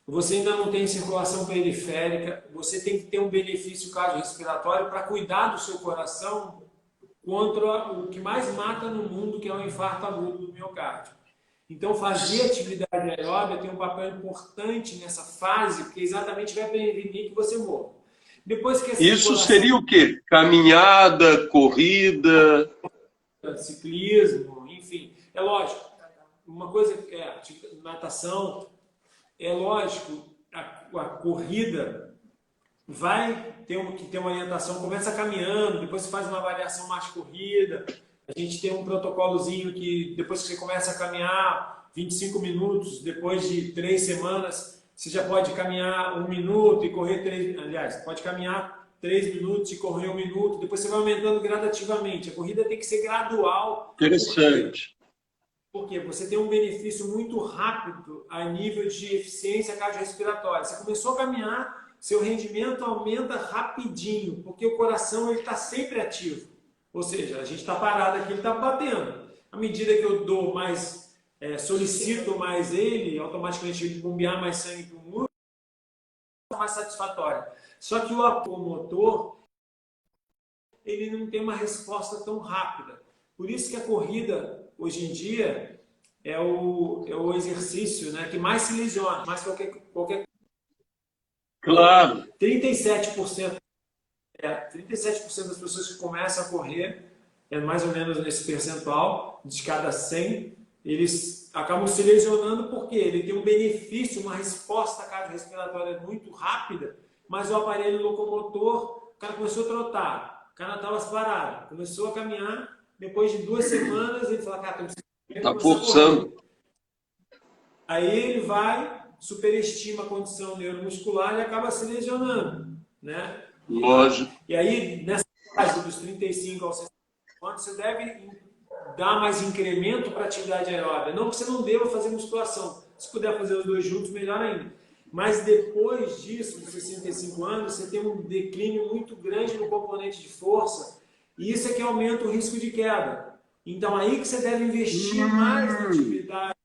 Você ainda não tem circulação periférica, você tem que ter um benefício cardiorrespiratório para cuidar do seu coração contra o que mais mata no mundo, que é o infarto agudo do miocárdio. Então, fazer atividade aeróbica tem um papel importante nessa fase, porque exatamente vai prevenir que você morra. Depois que a Isso circulação, seria o quê? Caminhada, corrida? ciclismo, enfim, é lógico. Uma coisa é natação, é lógico, a corrida vai que ter uma orientação, começa caminhando, depois você faz uma variação mais corrida. A gente tem um protocolozinho que depois que você começa a caminhar 25 minutos, depois de 3 semanas, você já pode caminhar 1 minuto e correr 3, aliás, pode caminhar 3 minutos e correr 1 minuto, depois você vai aumentando gradativamente. A corrida tem que ser gradual. Interessante. Porque você tem um benefício muito rápido a nível de eficiência cardiorrespiratória. Você começou a caminhar, seu rendimento aumenta rapidinho, porque o coração está sempre ativo. Ou seja, a gente está parado aqui, ele está batendo. À medida que eu dou mais, solicito mais ele, automaticamente ele bombear mais sangue para o músculo, é mais satisfatório. Só que o motor, ele não tem uma resposta tão rápida. Por isso que a corrida, hoje em dia, é o exercício, né, que mais se lesiona, mais qualquer. Claro. 37% das pessoas que começam a correr, é mais ou menos nesse percentual, de cada 100, eles acabam se lesionando porque ele tem um benefício, uma resposta cardiorrespiratória muito rápida, mas o aparelho locomotor, o cara começou a trotar, o cara estava parado, começou a caminhar, depois de 2 semanas ele fala, cara, está forçando. Aí ele vai, superestima a condição neuromuscular e acaba se lesionando, né? Lógico. E aí, nessa fase dos 35 aos 60 anos, você deve dar mais incremento para a atividade aeróbica. Não que você não deva fazer musculação. Se puder fazer os 2 juntos, melhor ainda. Mas depois disso, dos 65 anos, você tem um declínio muito grande no componente de força. E isso é que aumenta o risco de queda. Então, aí que você deve investir mais na atividade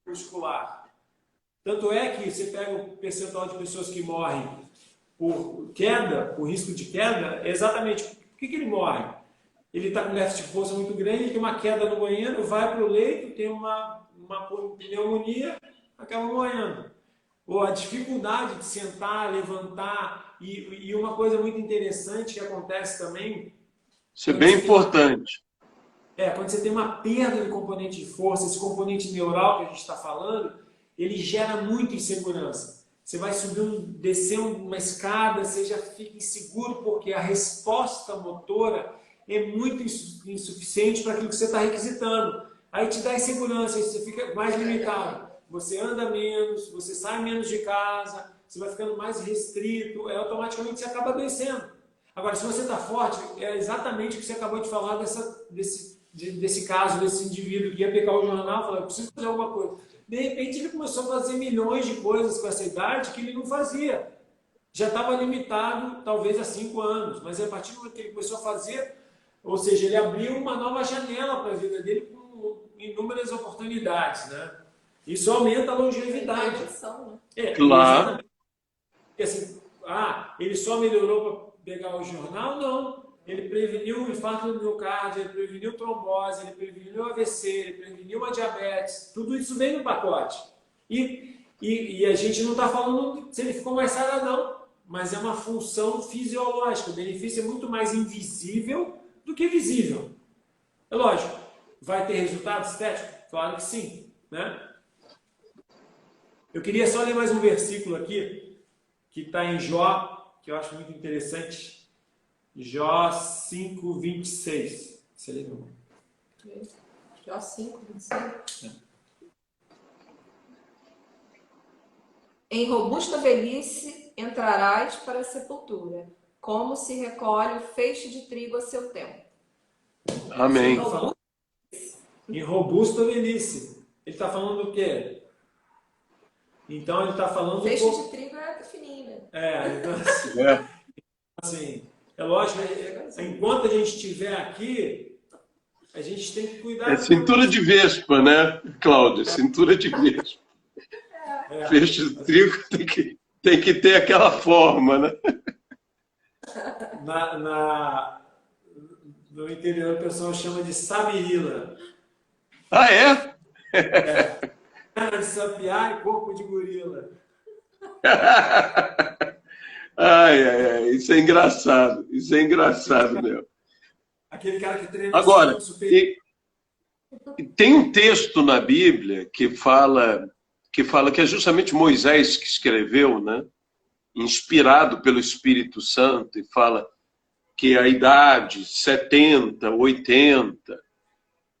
muscular. Tanto é que você pega o percentual de pessoas que morrem por queda, por risco de queda, é exatamente por que ele morre. Ele está com déficit de força muito grande, tem uma queda no banheiro, vai para o leito, tem uma pneumonia, acaba morrendo. Ou a dificuldade de sentar, levantar, e uma coisa muito interessante que acontece também... Isso é bem importante. Quando você tem uma perda de componente de força, esse componente neural que a gente está falando, ele gera muita insegurança. Você vai subir, descer uma escada, você já fica inseguro porque a resposta motora é muito insuficiente para aquilo que você está requisitando. Aí te dá insegurança, você fica mais limitado. Você anda menos, você sai menos de casa, você vai ficando mais restrito, automaticamente você acaba adoecendo. Agora, se você está forte, é exatamente o que você acabou de falar desse caso, desse indivíduo que ia pegar o jornal e falar, eu preciso fazer alguma coisa. De repente, ele começou a fazer milhões de coisas com essa idade que ele não fazia. Já estava limitado, talvez, há 5 anos, mas a partir do momento que ele começou a fazer, ou seja, ele abriu uma nova janela para a vida dele com inúmeras oportunidades, né? Isso aumenta a longevidade. Claro. Porque assim, ele só melhorou para pegar o jornal? Não. Ele preveniu o infarto do miocárdio, ele preveniu trombose, ele preveniu AVC, ele preveniu uma diabetes. Tudo isso vem no pacote. E a gente não está falando se ele ficou mais sarado, não. Mas é uma função fisiológica. O benefício é muito mais invisível do que visível. É lógico. Vai ter resultado estético? Claro que sim. Né? Eu queria só ler mais um versículo aqui, que está em Jó, que eu acho muito interessante. Jó 5:26. Você lembra? Jó 5:26. Em robusta velhice entrarás para a sepultura, como se recolhe o feixe de trigo a seu tempo. Amém. Em robusta velhice. Ele está falando do quê? Então ele está falando... Feixe de trigo é fininho, né? Então assim, é lógico, enquanto a gente estiver aqui, a gente tem que cuidar... É cintura de vespa, né, Cláudia? Cintura de vespa. Feixe de trigo tem que ter aquela forma, né? No interior, o pessoal chama de sabirila. Ah, é? Perna de sapiá e corpo de gorila. Ai, Isso é engraçado, meu. Aquele cara que treina Agora, super... tem um texto na Bíblia que é justamente Moisés que escreveu, né? Inspirado pelo Espírito Santo, e fala que a idade 70, 80,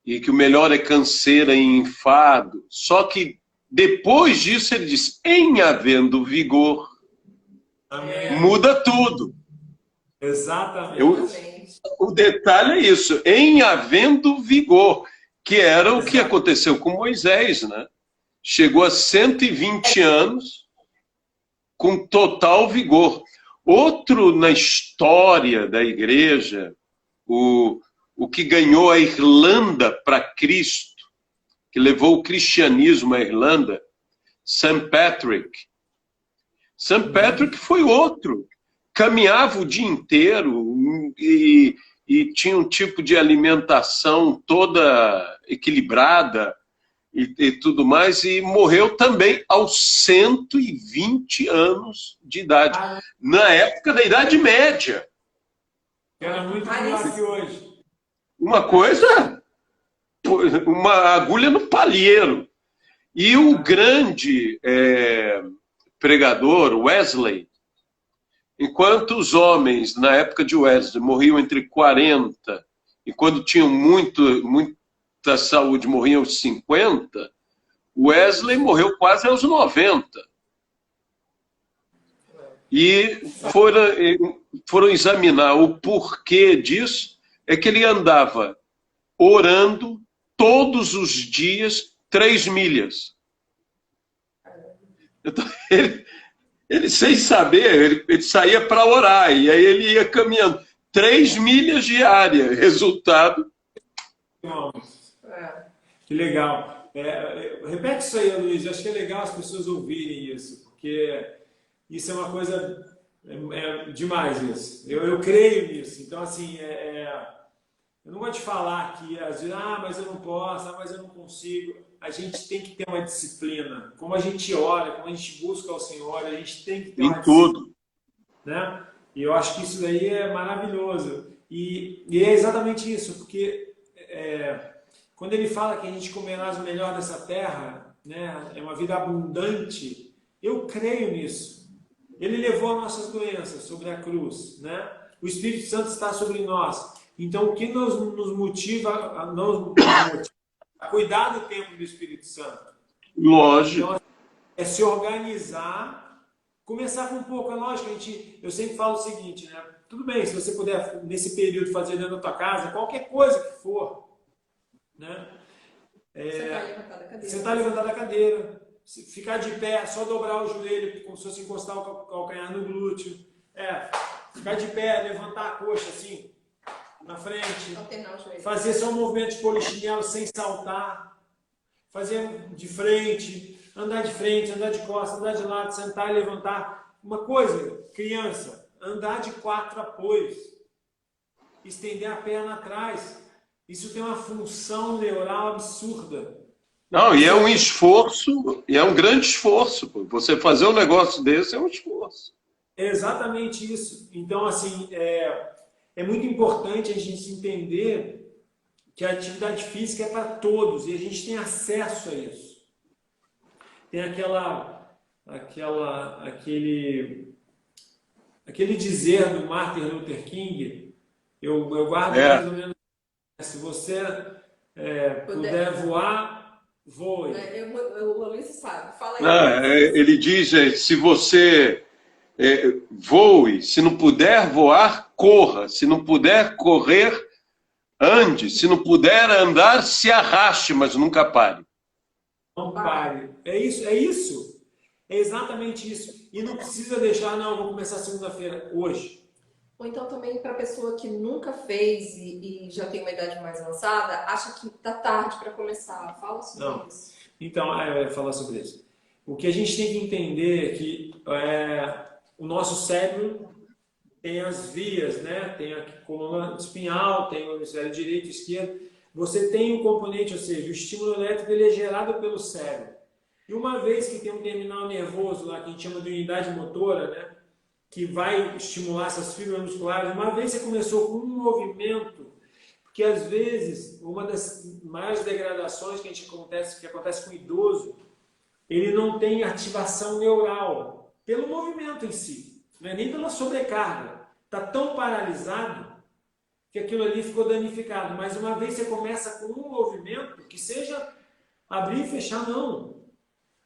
e que o melhor é canseira e enfado. Só que depois disso ele diz, em havendo vigor, Amém. muda tudo. Exatamente. O detalhe é isso, em havendo vigor, que era o que aconteceu com Moisés, né? Chegou a 120 anos com total vigor. Outro na história da igreja, o que ganhou a Irlanda para Cristo, que levou o cristianismo à Irlanda, St. Patrick. St. Patrick foi outro. Caminhava o dia inteiro e tinha um tipo de alimentação toda equilibrada e tudo mais, e morreu também aos 120 anos de idade, na época da Idade Média. Era muito melhor que hoje. Uma coisa, uma agulha no palheiro. E o grande pregador, Wesley, enquanto os homens, na época de Wesley, morriam entre 40, e quando tinham muita saúde, morriam aos 50, Wesley morreu quase aos 90. E foram examinar o porquê disso, é que ele andava orando todos os dias 3 milhas. Então, ele sem saber, ele saía para orar, e aí ele ia caminhando 3 milhas diárias. Resultado. Que legal. Repete isso aí, Luiz. Eu acho que é legal as pessoas ouvirem isso, porque isso é uma coisa demais isso. Eu creio nisso. Então, assim, eu não vou te falar que às vezes, mas eu não posso, mas eu não consigo. A gente tem que ter uma disciplina. Como a gente ora, como a gente busca o Senhor, a gente tem que ter uma disciplina. Né? E eu acho que isso daí é maravilhoso. E é exatamente isso, porque quando ele fala que a gente comerá o melhor dessa terra, né, é uma vida abundante, eu creio nisso. Ele levou nossas doenças sobre a cruz, né? O Espírito Santo está sobre nós. Então, o que nos motiva a cuidar do templo do Espírito Santo? Lógico. Então, é se organizar, começar com um pouco. É lógico, eu sempre falo o seguinte, né? Tudo bem, se você puder, nesse período, fazer dentro da tua casa, qualquer coisa que for, né? Sentar levantado da cadeira, ficar de pé, só dobrar o joelho, como se fosse encostar o calcanhar no glúteo. Ficar de pé, levantar a coxa assim, na frente, fazer só um movimento de polichinelo sem saltar, fazer de frente, andar de costas, andar de lado, sentar e levantar. Uma coisa, criança, andar de 4 apoios, estender a perna atrás, isso tem uma função neural absurda. Não, e é um esforço, e é um grande esforço. Você fazer um negócio desse é um esforço. É exatamente isso. Então, assim, é muito importante a gente entender que a atividade física é para todos e a gente tem acesso a isso. Tem aquele dizer do Martin Luther King, eu guardo mais ou menos, se você puder voar, voe. O Luiz sabe, fala aí. Ele diz, se você voe, se não puder voar, corra, se não puder correr, ande, se não puder andar, se arraste, mas nunca pare. Não pare. É isso. É exatamente isso. E não precisa deixar, não, eu vou começar segunda-feira, hoje. Ou então também para a pessoa que nunca fez e já tem uma idade mais avançada, acha que está tarde para começar. Fala sobre isso. Então, eu ia falar sobre isso. O que a gente tem que entender é que o nosso cérebro tem as vias, né? Tem a coluna espinhal, tem o hemisfério direito e esquerdo. Você tem um componente, ou seja, o estímulo elétrico ele é gerado pelo cérebro. E uma vez que tem um terminal nervoso lá, que a gente chama de unidade motora, né? que vai estimular essas fibras musculares. Uma vez você começou com um movimento, porque às vezes uma das maiores degradações que acontece com o idoso, ele não tem ativação neural pelo movimento em si, não é nem pela sobrecarga. Está tão paralisado que aquilo ali ficou danificado. Mas uma vez você começa com um movimento, que seja abrir e fechar, não.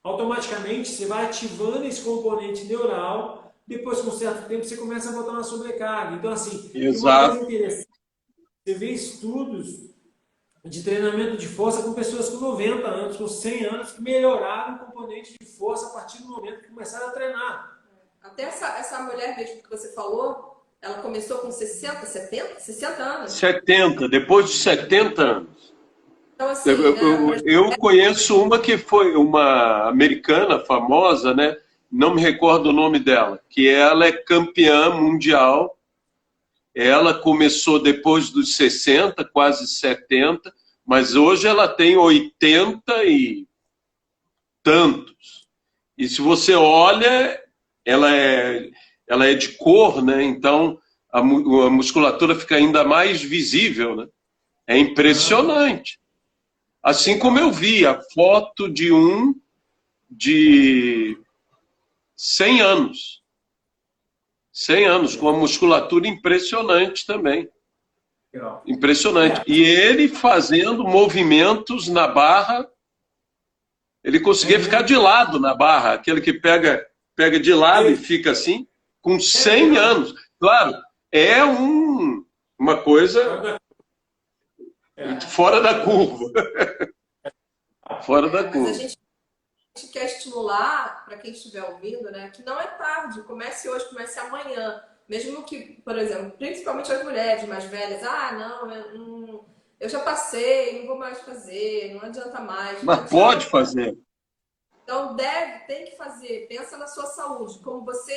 Automaticamente você vai ativando esse componente neural, depois com um certo tempo você começa a botar uma sobrecarga. Então assim, uma coisa interessante, você vê estudos de treinamento de força com pessoas com 90 anos, com 100 anos, que melhoraram o componente de força a partir do momento que começaram a treinar. Até essa mulher mesmo que você falou, ela começou com 60, 70? 60 anos? 70, depois de 70 anos. Então, assim, eu conheço uma que foi uma americana famosa, né? Não me recordo o nome dela, que ela é campeã mundial. Ela começou depois dos 60, quase 70, mas hoje ela tem 80 e tantos. E se você olha, ela é de cor, né? Então a musculatura fica ainda mais visível, né? É impressionante. Assim como eu vi a foto de um de 100 anos. 100 anos, com uma musculatura impressionante também. Impressionante. E ele fazendo movimentos na barra, ele conseguia ficar de lado na barra, aquele que pega de lado e fica assim, com 100 anos. Claro, é uma coisa fora da curva. Fora da curva. Mas a gente quer estimular, para quem estiver ouvindo, né, que não é tarde, comece hoje, comece amanhã. Mesmo que, por exemplo, principalmente as mulheres mais velhas, eu já passei, não vou mais fazer, não adianta mais. Mas pode fazer. Então tem que fazer, pensa na sua saúde, como você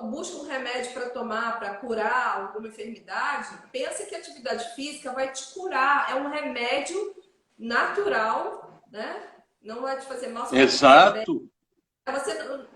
busca um remédio para tomar, para curar alguma enfermidade, pensa que a atividade física vai te curar, é um remédio natural, né? Não vai te fazer mal. Exato.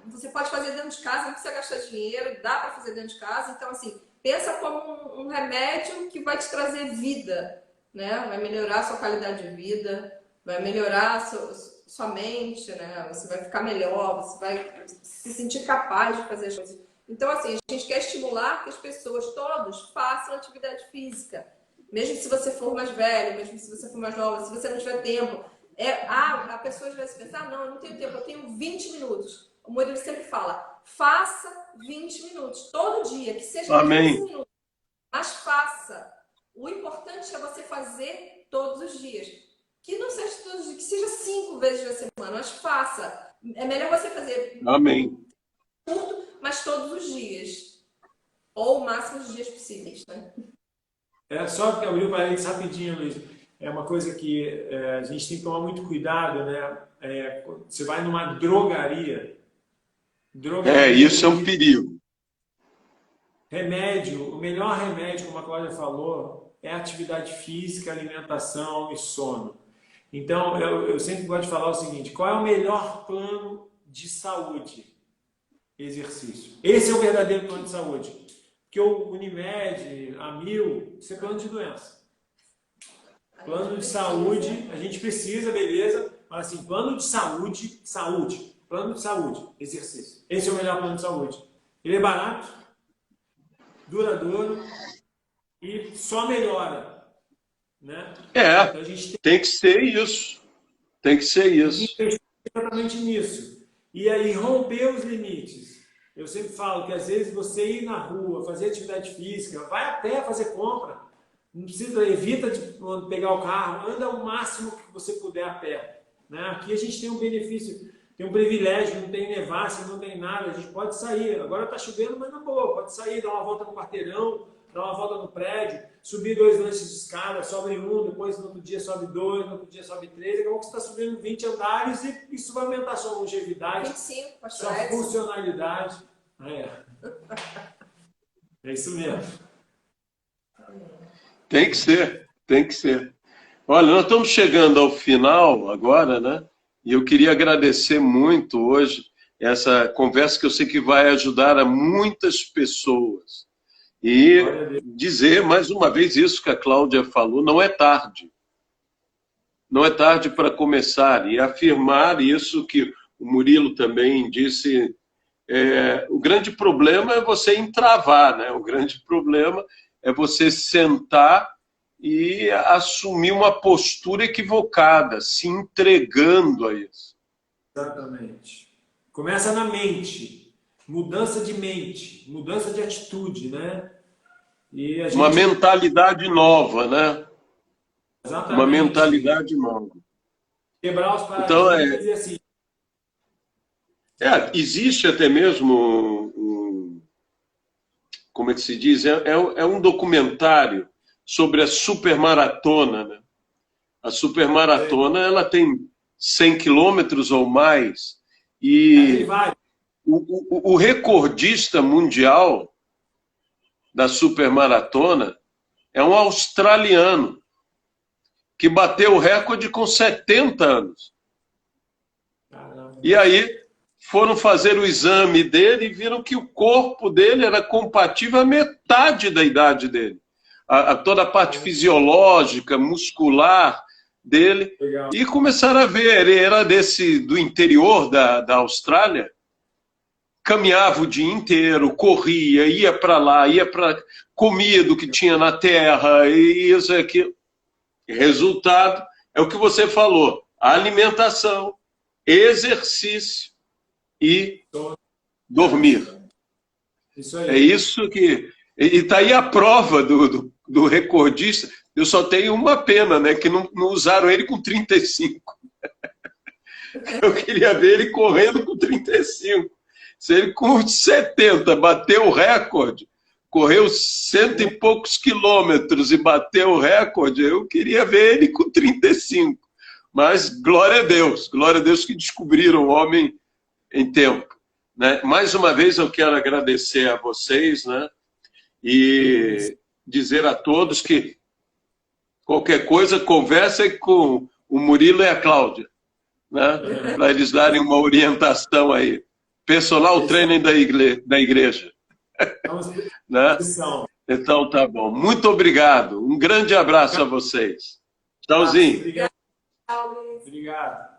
Você pode fazer dentro de casa, não precisa gastar dinheiro, dá para fazer dentro de casa. Então, assim, pensa como um remédio que vai te trazer vida, né? Vai melhorar a sua qualidade de vida, vai melhorar a sua mente, né? Você vai ficar melhor, você vai se sentir capaz de fazer as coisas. Então, assim, a gente quer estimular que as pessoas, todos, façam atividade física. Mesmo se você for mais velho, mesmo se você for mais nova, se você não tiver tempo. A pessoa às vezes pensa, não, eu não tenho tempo, eu tenho 20 minutos. O Murilo sempre fala, faça 20 minutos, todo dia, que seja 15 minutos. Mas faça. O importante é você fazer todos os dias. Que não seja todos os dias, que seja 5 vezes na semana, mas faça. É melhor você fazer tudo, mas todos os dias. Ou o máximo de dias possíveis, né? Só que abrir o parênteses rapidinho, Luiz. É uma coisa que a gente tem que tomar muito cuidado, né? Você vai numa drogaria. Isso é um perigo. Remédio, o melhor remédio, como a Cláudia falou, é atividade física, alimentação e sono. Então, eu sempre gosto de falar o seguinte, qual é o melhor plano de saúde? Exercício. Esse é o verdadeiro plano de saúde. Porque o Unimed, a Mil, isso é plano de doença. Plano de saúde, a gente precisa, beleza, mas assim, plano de saúde, plano de saúde, exercício. Esse é o melhor plano de saúde. Ele é barato, duradouro e só melhora, né? Então a gente tem que ser isso. Tem que ser isso. Exatamente nisso. E aí romper os limites. Eu sempre falo que às vezes você ir na rua, fazer atividade física, vai até fazer compra. Não precisa, evita de pegar o carro, anda o máximo que você puder a pé. Né? Aqui a gente tem um benefício, tem um privilégio, não tem nevasca, não tem nada, a gente pode sair. Agora está chovendo, mas na boa, pode sair, dar uma volta no quarteirão, dar uma volta no prédio, subir 2 lances de escada, sobe 1, depois no outro dia sobe 2, no outro dia sobe 3, acabou que você está subindo 20 andares e isso vai aumentar a sua longevidade, 25, sua funcionalidade. É isso mesmo. Tem que ser, tem que ser. Olha, nós estamos chegando ao final agora, né? E eu queria agradecer muito hoje essa conversa que eu sei que vai ajudar a muitas pessoas. E dizer mais uma vez isso que a Cláudia falou, não é tarde. Não é tarde para começar. E afirmar isso que o Murilo também disse, o grande problema é você entravar, né? O grande problema é você sentar e assumir uma postura equivocada, se entregando a isso. Exatamente. Começa na mente, mudança de mente, mudança de atitude, né? E a gente... Uma mentalidade nova, né? Exatamente. Uma mentalidade nova. Quebrar os paradigmas e dizer assim... existe até mesmo como é que se diz? É um documentário sobre a supermaratona, né? A supermaratona, ela tem 100 quilômetros ou mais, e o recordista mundial da supermaratona é um australiano que bateu o recorde com 70 anos. Caramba. E aí foram fazer o exame dele e viram que o corpo dele era compatível à metade da idade dele. Toda a parte fisiológica, muscular dele. Legal. E começaram a ver, ele era do interior da Austrália, caminhava o dia inteiro, corria, ia para lá, comia do que tinha na terra, e isso aqui. Resultado é o que você falou: alimentação, exercício e dormir. Isso aí. É isso que... E está aí a prova do recordista. Eu só tenho uma pena, né? Que não usaram ele com 35. Eu queria ver ele correndo com 35. Se ele com 70 bateu o recorde, correu 100 e poucos quilômetros e bateu o recorde, eu queria ver ele com 35. Mas glória a Deus que descobriram o homem em tempo, né? Mais uma vez eu quero agradecer a vocês, né? E dizer a todos que qualquer coisa, conversem com o Murilo e a Cláudia, né? Para eles darem uma orientação aí. Personal training da igreja. Né? Então tá bom. Muito obrigado. Um grande abraço a vocês. Tchauzinho. Obrigado. Obrigado.